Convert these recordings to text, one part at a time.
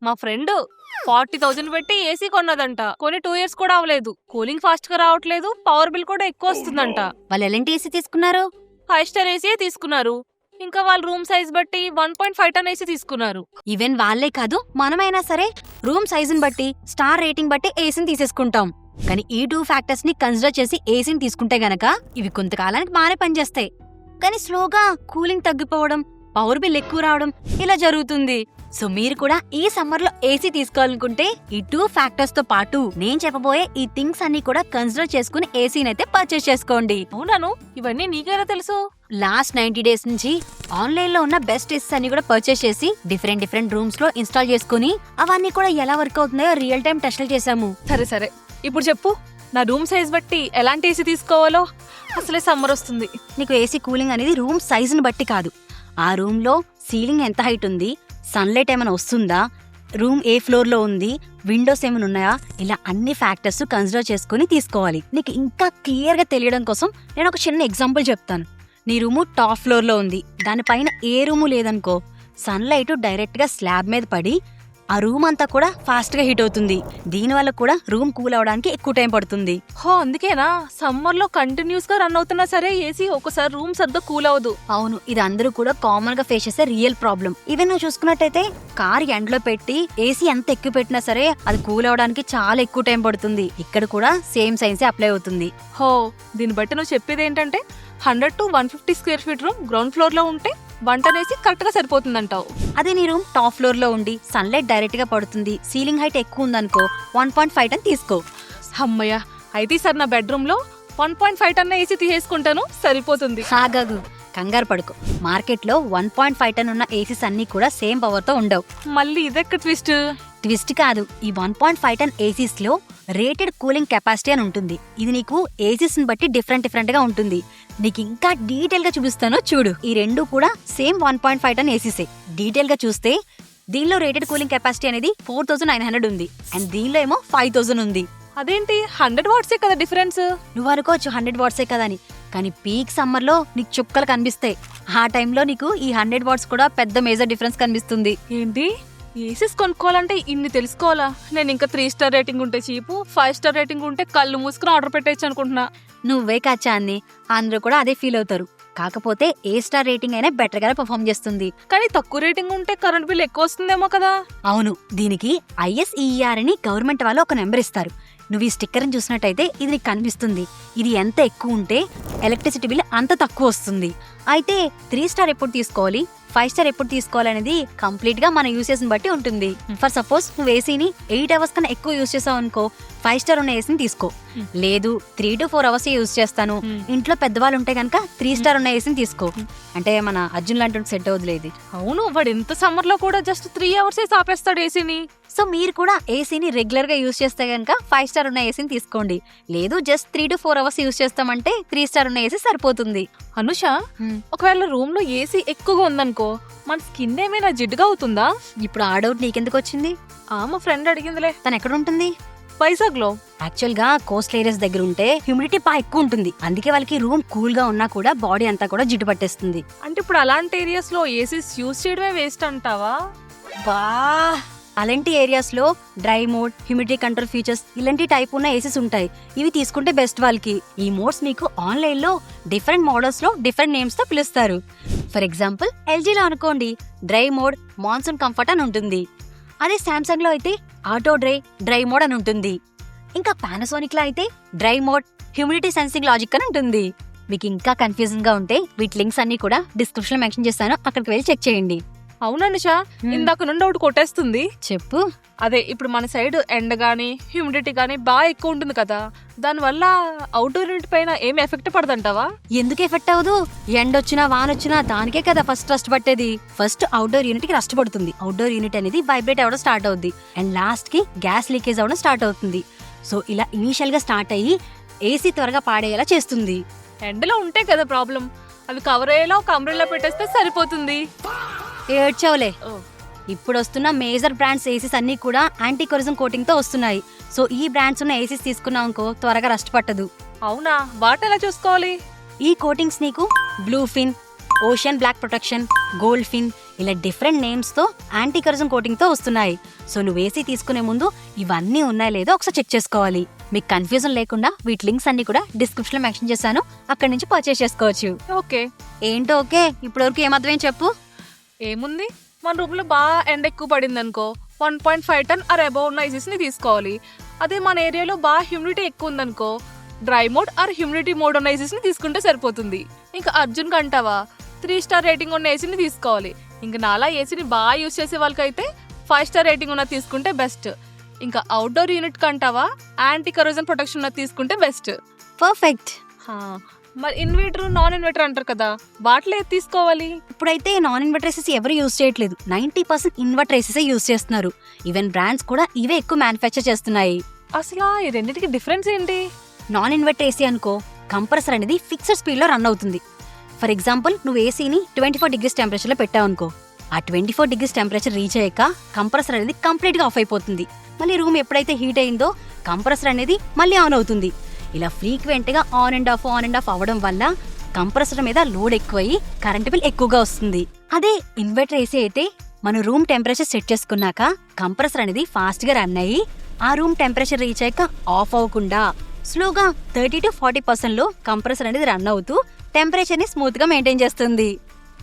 మా ఫ్రెండ్ 40,000 పెట్టి ఏసీ కొన్నదంట. కొని 2 years కూడా అవ్వలేదు. కూలింగ్ ఫాస్ట్ గా రావట్లేదు, పవర్ బిల్ కూడా ఎక్కువ వస్తుందంట. వాళ్ళు ఎలాంటి ఏసీ తీసుకున్నారు? 5 star ఏసీ తీసుకున్నారు. ఇంకా వాళ్ళ రూమ్ సైజ్ బట్టి 1.5 ton ఏసీ తీసుకున్నారు. ఈవెన్ వాళ్ళే కాదు, మనమైనా సరే రూమ్ సైజుని బట్టి, స్టార్ రేటింగ్ బట్టి ఏసీని తీసేసుకుంటాం. కానీ ఈ 2 ఫ్యాక్టర్స్ ని కన్సిడర్ చేసి ఏసీని తీసుకుంటే గనక ఇవి కొంతకాలానికి బాగానే పనిచేస్తాయి. కానీ స్లోగా కూలింగ్ తగ్గిపోవడం, పవర్ బిల్ ఎక్కువ రావడం ఇలా జరుగుతుంది. సో మీరు కూడా ఈ సమ్మర్ లో ఏసీ తీసుకోవాలనుకుంటే ఈ 2 ఫ్యాక్టర్స్ తో పాటు నేను చెప్పబోయే ఈ థింగ్స్ అన్ని కూడా కన్సిడర్ చేసుకుని ఏసీని అయితే పర్చేస్ చేసుకోండి. అవునాను, ఇవన్నీ నీకెలా తెలుసు? లాస్ట్ 90 days నుంచి ఆన్లైన్ లో ఉన్న బెస్ట్ ఏసీస్ అన్ని కూడా పర్చేస్ చేసి డిఫరెంట్ రూమ్స్ లో ఇన్స్టాల్ చేసుకుని అవన్నీ కూడా ఎలా వర్క్ అవుతున్నాయో రియల్ టైం టెస్ట్లు చేసాము. సరే ఇప్పుడు చెప్పు, నా రూమ్ సైజ్ బట్టి ఎలాంటి ఏసీ తీసుకోవాలో. అసలే సమ్మర్ వస్తుంది. నీకు ఏసీ కూలింగ్ అనేది రూమ్ సైజుని బట్టి కాదు, ఆ రూమ్ లో సీలింగ్ ఎంత హైట్ ఉంది, సన్లైట్ ఏమైనా వస్తుందా, రూమ్ ఏ ఫ్లోర్ లో ఉంది, విండోస్ ఏమైనా ఉన్నాయా, ఇలా అన్ని ఫ్యాక్టర్స్ కన్సిడర్ చేసుకుని తీసుకోవాలి. నీకు ఇంకా క్లియర్ గా తెలియడం కోసం నేను ఒక చిన్న ఎగ్జాంపుల్ చెప్తాను. నీ రూము టాప్ ఫ్లోర్ లో ఉంది, దానిపైన ఏ రూము లేదనుకో, సన్లైట్ డైరెక్ట్ గా స్లాబ్ మీద పడి ఆ రూమ్ అంతా కూడా ఫాస్ట్ గా హీట్ అవుతుంది. దీనివల్ల కూడా రూమ్ కూల్ అవడానికి ఎక్కువ టైం పడుతుంది. అందుకేనా సమ్మర్ లో కంటిన్యూస్ గా రన్ అవుతున్నా సరే ఏసీ ఒకసారి రూమ్ సరిగ్గా కూల్ అవ్వదు? అవును, ఇది అందరూ కూడా కామన్ గా ఫేస్ చేసే రియల్ ప్రాబ్లం. ఈవెన్ నువ్వు చూసుకున్నట్టయితే కార్ ఎండలో పెట్టి ఏసీ ఎంత ఎక్కువ పెట్టినా సరే అది కూల్ అవడానికి చాలా ఎక్కువ టైం పడుతుంది. ఇక్కడ కూడా సేమ్ సైన్సే అప్లై అవుతుంది. దీన్ని బట్టి నువ్వు చెప్పేది ఏంటంటే 100 to 150 square feet room ground floor లో ఉంటే వంటనేసి కరెక్ట్ గా సరిపోతుందంటావు. అదే నీ రూమ్ టాప్ ఫ్లోర్ లో ఉండి సన్లైట్ డైరెక్ట్ గా పడుతుంది, సీలింగ్ హైట్ ఎక్కువ ఉందనుకో 1.5 ton తీసుకో. అమ్మయ్య, అయితే సార్ నా బెడ్రూమ్ లో 1.5 ton ఏసీ తీసేసుకుంటాను, సరిపోతుంది. ఆగాగు, కంగారు పడుకో. మార్కెట్ లో 1.5 ton ఉన్న ఏసీస్ అన్ని కూడా సేమ్ పవర్ తో ఉండవు. మళ్ళీ ఇదెక్క ట్విస్ట్ కాదు, ఈ 1.5 ton ఏసీస్ లో రేటెడ్ కూలింగ్ కెపాసిటీ అని ఉంటుంది. ఇది నీకు ఏసీస్ ని బట్టి డిఫరెంట్ గా ఉంటుంది. నీకు ఇంకా డీటెయిల్ గా చూపిస్తానో చూడు. ఈ రెండు కూడా సేమ్ 1.5 ton ఏసీసే. డీటెయిల్ గా చూస్తే దీనిలో రేటెడ్ కూలింగ్ కెపాసిటీ అనేది 4900 ఉంది, అండ్ దీనిలో ఏమో 5000 ఉంది. అదేంటి 100 watts కదా డిఫరెన్స్? నువ్వు అనుకోవచ్చు 100 watts కదా అని, కానీ పీక్ సమ్మర్ లో నీకు చుక్కలు కనిపిస్తాయి. ఆ టైంలో నీకు ఈ 100 watts కూడా పెద్ద మేజర్ డిఫరెన్స్ కనిపిస్తుంది. ఏంటి, ఏసీస్ కొనుక్కోవాలంటే ఇన్ని తెలుసుకోవాలా? నేను ఇంకా 3 star రేటింగ్ ఉంటే చీపు, 5 star రేటింగ్ ఉంటే కళ్ళు మూసుకుని ఆర్డర్ పెట్టేయచ్చు అనుకుంటున్నా. నువ్వే కాచా అన్ని, అందరూ కూడా అదే ఫీల్ అవుతారు. కాకపోతే ఏ స్టార్ రేటింగ్ అయినా బెటర్ గా పర్ఫామ్ చేస్తుంది. కానీ తక్కువ రేటింగ్ ఉంటే కరెంట్ బిల్ ఎక్కువ వస్తుందేమో కదా? అవును, దీనికి ISEER అని గవర్నమెంట్ వాళ్ళు ఒక నెంబర్ ఇస్తారు. నువ్వు ఈ స్టిక్కర్ చూసినట్టయితే ఇది నీకు కనిపిస్తుంది. ఇది ఎంత ఎక్కువ ఉంటే ఎలక్ట్రిసిటీ బిల్ అంత తక్కువ వస్తుంది. అయితే 3 star ఎప్పుడు తీసుకోవాలి, 5 star ఎప్పుడు తీసుకోవాలనేది కంప్లీట్ గా మన యూసేజ్ ని బట్టి ఉంటుంది. ఫర్ సపోజ్ నువ్వు ఏసీని 8 hours కన్నా ఎక్కువ యూజ్ చేసావు అనుకో, 5 star ఉన్న ఏసీని తీసుకో. లేదు 3 to 4 hours యూజ్ చేస్తాను, ఇంట్లో పెద్దవాళ్ళు ఉంటే కనుక 3 star ఉన్న ఏసీని తీసుకో. అంటే మన అర్జున్ లాంటి సెట్ అవుతులేదు. అవును, వాడు ఎంత సమ్మర్ లో కూడా జస్ట్ 3 hours ఆపేస్తాడు ఏసీని. సో మీరు కూడా ఏసీని రెగ్యులర్ గా యూజ్ చేస్తే కనుక 5 star ఉన్న ఏసీని తీసుకోండి. లేదు జస్ట్ 3 to 4 hours యూజ్ చేస్తామంటే 3 star ఉన్న ఏసీ సరిపోతుంది. అనుష, ఒకవేళ రూమ్ లో ఏసీ ఎక్కువగా ఉందనుకో, మన స్కిన్ ఏమైనా జిడ్డుగా అవుతుందా? ఇప్పుడు ఆ డౌట్ నీకెందుకు వచ్చింది? మా ఫ్రెండ్ అడిగిందిలే. తను ఎక్కడ ఉంటుంది? వైజాగ్ లో. యాక్చువల్ గా కోస్టల్ ఏరియాస్ దగ్గర ఉంటే హ్యూమిడిటీ బాగా ఎక్కువ ఉంటుంది. అందుకే వాళ్ళకి రూమ్ కూల్ గా ఉన్నా కూడా బాడీ అంతా కూడా జిడ్డు పట్టేస్తుంది. అంటే ఇప్పుడు అలాంటి ఏరియాస్ లో ఏసీస్ యూజ్ చేయడమే వేస్ట్ అంటావా? అలాంటి ఏరియాస్ లో dry mode, humidity control features ఇలాంటి టైప్ ఉన్న ఏసీస్ ఉంటాయి. ఇవి తీసుకుంటే బెస్ట్ వాళ్ళకి. ఈ మోడ్స్ మీకు ఆన్లైన్ లో డిఫరెంట్ మోడల్స్ లో డిఫరెంట్ నేమ్స్ తో పిలుస్తారు. ఫర్ ఎగ్జాంపుల్ LG లో అనుకోండి, డ్రై మోడ్ మాన్సూన్ కంఫర్ట్ అని ఉంటుంది. అదే సామ్సంగ్ లో అయితే ఆటో డ్రై మోడ్ అని ఉంటుంది. ఇంకా పానాసోనిక్ లో అయితే dry mode humidity sensing logic అని ఉంటుంది. మీకు ఇంకా కన్ఫ్యూజన్ గా ఉంటే వీటి లింక్స్ అన్ని కూడా డిస్క్రిప్షన్ లో మెన్షన్ చేస్తాను, అక్కడికి వెళ్ళి చెక్ చేయండి. అవుననుష, ఇందాక నుండి ఒకటి కొట్టేస్తుంది. చెప్పు. అదే ఇప్పుడు మన సైడ్ ఎండ గానీ హ్యూమిడిటీ గానీ బాగా ఎక్కువ ఉంటుంది కదా, దానివల్ల అవుట్డోర్ యూనిట్ పైన ఏమి ఎఫెక్ట్ పడదంటావా? ఎందుకు ఎఫెక్ట్ అవ్వదు? ఎండ వచ్చినా వాన వచ్చినా దానికే కదా ఫస్ట్ రస్ట్ పట్టేది. ఫస్ట్ అవుట్డోర్ యూనిట్ కి రస్ట్ పడుతుంది. అవుట్డోర్ యూనిట్ అనేది వైబ్రేట్ అవ్వడం స్టార్ట్ అవుద్ది, అండ్ లాస్ట్ కి గ్యాస్ లీకేజ్ అవ్వడం స్టార్ట్ అవుతుంది. సో ఇలా ఇనీషియల్ గా స్టార్ట్ అయ్యి ఏసీ త్వరగా పాడేలా చేస్తుంది. ఎండలో ఉంటే కదా ప్రాబ్లం, అవి కవర్ అయ్యేలా ఒక అంబ్రెల్లా పెట్టేస్తే సరిపోతుంది. ఏడ్చవులే. ఇప్పుడు వస్తున్న మేజర్ బ్రాండ్స్ ఏసీస్ అన్ని కూడా యాంటీ కొరిజన్ కోటింగ్ తో వస్తున్నాయి. సో ఈ బ్రాండ్స్ ఉన్న ఏసీస్ తీసుకున్నావు అనుకో త్వరగా రస్ట్ పట్టదు. అవునా, వాటిని ఎలా చూసుకోవాలి? ఈ కోటింగ్స్ నీకు బ్లూ ఫిన్, ఓషన్ బ్లాక్ ప్రొటెక్షన్, గోల్డ్ ఫిన్ ఇలా డిఫరెంట్ నేమ్స్ తో యాంటీ కరోజన్ కోటింగ్ తో వస్తున్నాయి. సో నువ్వు ఏసీ తీసుకునే ముందు ఇవన్నీ ఉన్నాయో లేదో ఒకసారి చెక్ చేసుకోవాలి. మీకు కన్ఫ్యూజన్ లేకుండా వీటి లింక్స్ అన్ని కూడా డిస్క్రిప్షన్ లో మెన్షన్ చేశాను, అక్కడి నుంచి పర్చేస్ చేసుకోవచ్చు. ఓకే. ఏంటో ఓకే, ఇప్పటివరకు ఏమర్థమేం చెప్పు. ఏముంది, మన రూమ్ లో బాగా ఎండ ఎక్కువ పడింది అనుకో 1.5 టన్ ఆర్ అబౌవ్ ఉన్న ఏసీస్ ని తీసుకోవాలి. అదే మన ఏరియాలో బాగా హ్యూమిడిటీ ఎక్కువ ఉందనుకో dry mode or humidity mode ఉన్న ఏసీస్ ని తీసుకుంటే సరిపోతుంది. ఇంకా అర్జున్ కంటావా 3 స్టార్ రేటింగ్ ఉన్న ఏసీని తీసుకోవాలి. ఇంకా నాలా ఏసీని బాగా యూజ్ చేసే వాళ్ళకైతే 5 స్టార్ రేటింగ్ ఉన్న తీసుకుంటే బెస్ట్. ఇంకా అవుట్డోర్ యూనిట్ కంటావా యాంటీ కరోజన్ ప్రొటెక్షన్ ఉన్న తీసుకుంటే బెస్ట్. పర్ఫెక్ట్. మరి ఇన్వర్టర్ నాన్ ఇన్వర్టర్ అంటారు కదా, వాటిలో ఏది తీసుకోవాలి? ఇప్పుడైతే నాన్ ఇన్వర్టర్ ఏసీస్ ఎవరు యూజ్ చేయట్లేదు, 90% ఇన్వర్టర్ ఏసీసే యూజ్ చేస్తున్నారు. ఈవెన్ బ్రాండ్స్ కూడా ఇవే ఎక్కువ మ్యానుఫ్యాక్చర్ చేస్తున్నాయి. అసలు ఈ రెండింటికి డిఫరెన్స్ ఏంటి? నాన్ ఇన్వర్టర్ ఏసీ అనుకో కంప్రెసర్ అనేది ఫిక్స్డ్ స్పీడ్ లో రన్ అవుతుంది. ఫర్ ఎగ్జాంపుల్ నువ్వు ఏసీని 24 డిగ్రీస్ టెంపరేచర్ లో పెట్టావు అనుకో, ఆ 24 డిగ్రీస్ టెంపరేచర్ రీచ్ అయ్యాక కంప్రెసర్ అనేది కంప్లీట్ గా ఆఫ్ అయిపోతుంది. మళ్ళీ రూమ్ ఎప్పుడైతే హీట్ అయిందో కంప్రెసర్ అనేది మళ్ళీ ఆన్ అవుతుంది. ఇలా ఫ్రీక్వెంట్ గా ఆన్ అండ్ ఆఫ్ అవ్వడం వల్ల కంప్రెసర్ మీద లోడ్ ఎక్కువయ్యి కరెంట్ బిల్ ఎక్కువగా వస్తుంది. అదే ఇన్వర్టర్ ఏసీ అయితే మన రూమ్ టెంపరేచర్ సెట్ చేసుకున్నాక కంప్రెసర్ అనేది ఫాస్ట్ గా రన్ అయ్యి ఆ రూమ్ టెంపరేచర్ రీచ్ అయ్యాక ఆఫ్ అవ్వకుండా స్లోగా 30 to 40% లో కంప్రెసర్ అనేది రన్ అవుతూ టెంపరేచర్ ని స్మూత్ గా మెయింటైన్ చేస్తుంది.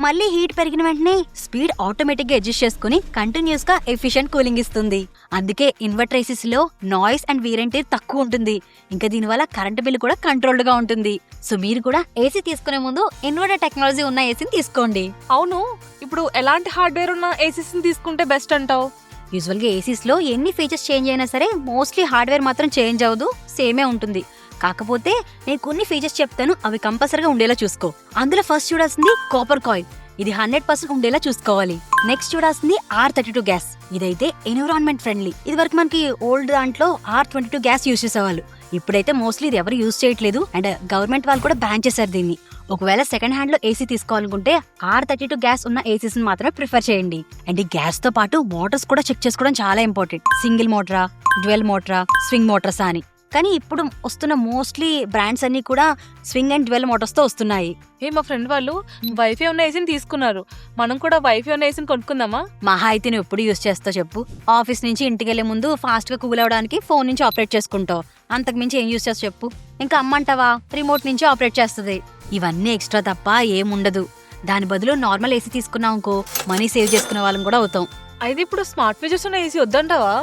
మళ్ళీ హీట్ పెరిగిన వెంటనే స్పీడ్ ఆటోమేటిక్ గా అడ్జస్ట్ చేసుకుని కంటిన్యూస్ గా ఎఫిషియెంట్ కూలింగ్ ఇస్తుంది. అందుకే ఇన్వర్టర్ ఏసీస్ లో noise and wear and tear తక్కువ ఉంటుంది. ఇంకా దీనివల్ల కరెంట్ బిల్ కూడా కంట్రోల్డ్ గా ఉంటుంది. సో మీరు కూడా ఏసీ తీసుకునే ముందు ఇన్వర్టర్ టెక్నాలజీ ఉన్న ఏసీని తీసుకోండి. అవును, ఇప్పుడు ఎలాంటి హార్డ్వేర్ ఉన్న ఏసీస్ తీసుకుంటే బెస్ట్ అంటావు? యూజువల్ గా ఏసీస్ లో ఎన్ని ఫీచర్స్ చేంజ్ అయినా సరే మోస్ట్లీ హార్డ్వేర్ మాత్రం చేంజ్ అవ్వదు, సేమే ఉంటుంది. కాకపోతే నేను కొన్ని ఫీచర్స్ చెప్తాను, అవి కంపల్సరీగా ఉండేలా చూసుకో. అందులో ఫస్ట్ చూడాల్సింది కాపర్ కాయిల్, ఇది 100% ఉండేలా చూసుకోవాలి. నెక్స్ట్ చూడాల్సింది R32 గ్యాస్, ఇదైతే ఎన్విరాన్మెంట్ ఫ్రెండ్లీ. ఇది వరకు మనకి ఓల్డ్ దాంట్లో R22 గ్యాస్ యూజ్ చేసేవాళ్ళు, ఇప్పుడైతే మోస్ట్లీ ఇది ఎవరు యూజ్ చేయట్లేదు అండ్ గవర్నమెంట్ వాళ్ళు కూడా బ్యాన్ చేశారు దీన్ని. ఒకవేళ సెకండ్ హ్యాండ్ లో ఏసీ తీసుకోవాలనుకుంటే R32 గ్యాస్ ఉన్న ఏసీస్ మాత్రమే ప్రిఫర్ చేయండి. అండ్ ఈ గ్యాస్ తో పాటు మోటార్స్ కూడా చెక్ చేసుకోవడం చాలా ఇంపార్టెంట్. సింగిల్ మోటరా, డ్యూయల్ మోటరా, స్వింగ్ మోటార్స్ అని. కానీ ఇప్పుడు వస్తున్న మోస్ట్లీ బ్రాండ్స్ అన్ని కూడా స్వింగ్ అండ్ డ్యూయల్ మోటార్స్ తో వస్తున్నాయి. మా ఫ్రెండ్ వాళ్ళు వైఫై ఉన్న ఏసీని తీసుకున్నారు, మనం కూడా వైఫై ఉన్న ఏసీని కొనుక్కుందామా? మహా అయితే నువ్వు ఎప్పుడు యూజ్ చేస్తావు చెప్పు? ఆఫీస్ నుంచి ఇంటికి వెళ్లే ముందు ఫాస్ట్ గా కూల్ అవడానికి ఫోన్ నుంచి ఆపరేట్ చేసుకుంటావు, అంతకు మించి ఏం యూజ్ చేస్తావు చెప్పు? ఇంకా అమ్మంటావా రిమోట్ నుంచి ఆపరేట్ చేస్తుంది. ఇవన్నీ ఎక్స్ట్రా తప్ప ఏముండదు. దాని బదులు నార్మల్ ఏసీ తీసుకున్నాం అనుకో మనీ సేవ్ చేసుకునే వాళ్ళం కూడా అవుతాం. అయితే ఇప్పుడు స్మార్ట్ ఫీచర్స్ ఉన్న ఏసీ వద్దంటావా?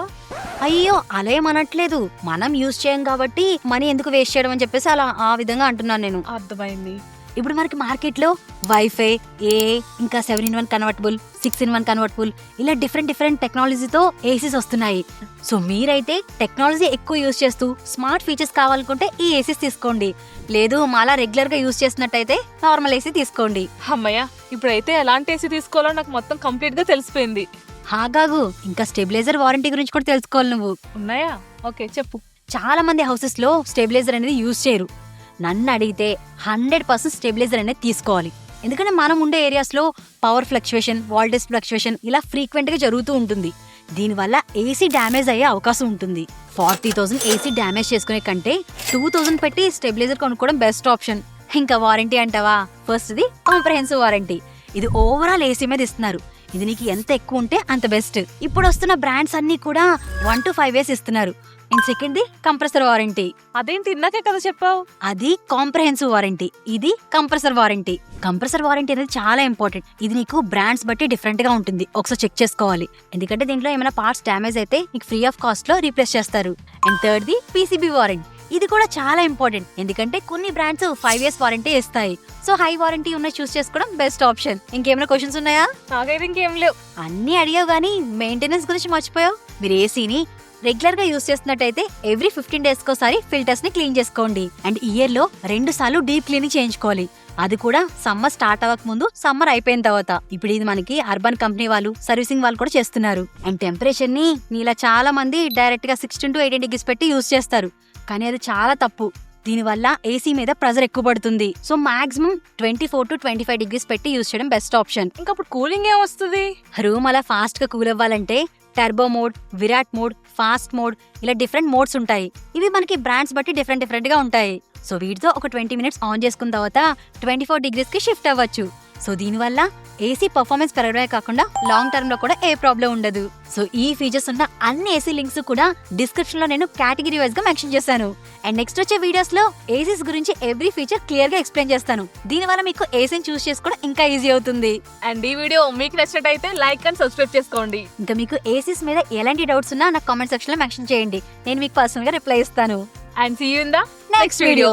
అయ్యో అలా ఏమనట్లేదు, మనం యూజ్ చేయం కాబట్టి మనీ ఎందుకు వేస్ట్ చేయడం అని చెప్పేసి అలా ఆ విధంగా అంటున్నాను నేను. అర్థమైంది. ఇప్పుడు మనకి మార్కెట్ లో వైఫై, ఇంకా 7-in-1 కన్వర్టబుల్, 6-in-1 కన్వర్టబుల్, ఇలా డిఫరెంట్ టెక్నాలజీతో ఏసీస్ వస్తున్నాయి. సో మీరైతే టెక్నాలజీ ఎక్కువ యూజ్ చేస్తూ స్మార్ట్ ఫీచర్స్ కావాలనుకుంటే ఈ ఏసీస్ తీసుకోండి. లేదు మాలా రెగ్యులర్ గా యూజ్ చేసినట్టయితే నార్మల్ ఏసీ తీసుకోండి. అమ్మయ్య, ఇప్పుడైతే ఎలాంటి ఏసీ తీసుకోవాలో నాకు మొత్తం కంప్లీట్ గా తెలిసిపోయింది. హాగాగు, ఇంకా స్టెబిలైజర్ వారంటీ గురించి కూడా తెలుసుకోవాలి నువ్వు. ఉన్నాయా? ఓకే చెప్పు. చాలా మంది హౌసెస్ లో స్టెబిలైజర్ అనేది యూజ్ చేయరు. నన్ను అడిగితే 100% స్టెబిలైజర్ అనేది తీసుకోవాలి. ఎందుకంటే మనం ఉండే ఏరియాస్ లో పవర్ ఫ్లక్చువేషన్, వోల్టేజ్ ఫ్లక్చువేషన్ ఇలా ఫ్రీక్వెంట్ గా జరుగుతూ ఉంటుంది. దీనివల్ల ఏసీ డ్యామేజ్ అయ్యే అవకాశం ఉంటుంది. 40,000 ఏసీ డ్యామేజ్ చేసుకునే కంటే 2,000 పెట్టి స్టెబిలైజర్ కొనుక్కోవడం బెస్ట్ ఆప్షన్. ఇంకా వారంటీ అంటావా? ఫస్ట్ ఇది కాంప్రహెన్సివ్ వారంటీ, ఇది ఓవరాల్ ఏసీ మీద ఇస్తున్నారు. ఇది నీకు ఎంత ఎక్కువ ఉంటే అంత బెస్ట్. ఇప్పుడు వస్తున్న బ్రాండ్స్ అన్ని కూడా 1 to 5 years ఇస్తున్నారు. And second the compressor warranty. అదేంటి ఇందాకే కదా చెప్పావు? అది కాంప్రహెన్సివ్ వారంటీ, ఇది కంప్రెసర్ వారంటీ. కంప్రెసర్ వారంటీ అనేది చాలా ఇంపార్టెంట్. ఇది నీకు బ్రాండ్స్ బట్టి డిఫరెంట్ గా ఉంటుంది, ఒకసారి చెక్ చేసుకోవాలి. ఎందుకంటే దీంట్లో ఏమైనా పార్ట్స్ డ్యామేజ్ అయితే నీకు ఫ్రీ ఆఫ్ కాస్ట్ లో రీప్లేస్ చేస్తారు. And third the PCB warranty, ఇది కూడా చాలా ఇంపార్టెంట్. ఎందుకంటే కొన్ని బ్రాండ్స్ 5 years వారంటీ ఇస్తాయి. సో హై వారంటీ ఉన్న చూస్ చేసుకోవడం బెస్ట్ ఆప్షన్. ఇంకేమైనా క్వశ్చన్స్ ఉన్నాయా? నాకైతే ఇంకేం లేవు. అన్ని అడిగావు గానీ మెయింటెనెన్స్ గురించి మర్చిపోయావు. మీరు ఏసీని రెగ్యులర్ గా యూస్ చేస్తున్నట్టయితే ఎవ్రీ 15 days కోసారి ఫిల్టర్స్ ని క్లీన్ చేసుకోండి. అండ్ ఇయర్ లో 2 సార్లు డీప్ క్లీనింగ్ చేయించుకోవాలి. అది కూడా సమ్మర్ స్టార్ట్ అవ్వక ముందు, సమ్మర్ అయిపోయిన తర్వాత. ఇప్పుడు ఇది మనకి అర్బన్ కంపెనీ వాళ్ళు, సర్వీసింగ్ వాళ్ళు కూడా చేస్తున్నారు. అండ్ టెంపరేచర్ ని నీలా చాలా మంది డైరెక్ట్ గా 16 to 18 degrees పెట్టి యూజ్ చేస్తారు, కానీ అది చాలా తప్పు. దీనివల్ల ఏసీ మీద ప్రెజర్ ఎక్కువ పడుతుంది. సో మాక్సిమం 24 to 25 degrees పెట్టి యూజ్ చేయడం బెస్ట్ ఆప్షన్. ఇంకా అప్పుడు కూలింగ్ ఏం వస్తుంది? రూమ్ అలా ఫాస్ట్ గా కూల్ అవ్వాలంటే turbo mode, Virat mode, fast mode ఇలా డిఫరెంట్ మోడ్స్ ఉంటాయి. ఇవి మనకి బ్రాండ్స్ బట్టి డిఫరెంట్ గా ఉంటాయి. సో వీటితో ఒక 20 minutes ఆన్ చేసుకున్న తర్వాత 24 degrees కి షిఫ్ట్ అవ్వచ్చు. సో దీనివల్ల ఏసీ పర్ఫార్మెన్స్ పెరగడమే కాకుండా లాంగ్ టర్మ్ లో కూడా ఏ ప్రాబ్లం ఉండదు. సో ఈ ఫీచర్స్ ఉన్న అన్ని ఏసీ లింక్స్ కూడా డిస్క్రిప్షన్ లో నేను కేటగిరీ వైజ్ గా మెన్షన్ చేశాను. అండ్ నెక్స్ట్ వచ్చే వీడియోస్ లో ఏసీస్ గురించి ఎవ్రీ ఫీచర్ క్లియర్ గా ఎక్స్ప్లెయిన్ చేస్తాను. దీనివల్ల మీకు ఏసీని చూస్ చేసుకోవడం ఇంకా ఈజీ అవుతుంది. అండ్ ఈ వీడియో మీకు నచ్చినట్టయితే లైక్ అండ్ సబ్స్క్రైబ్ చేసుకోండి. ఇంకా మీకు ఏసీస్ మీద ఎలాంటి డౌట్స్ ఉన్నా నాకు కామెంట్ సెక్షన్ లో మెన్షన్ చేయండి. నేను మీకు పర్సనల్ గా రిప్లై ఇస్తాను. And see you in the next video.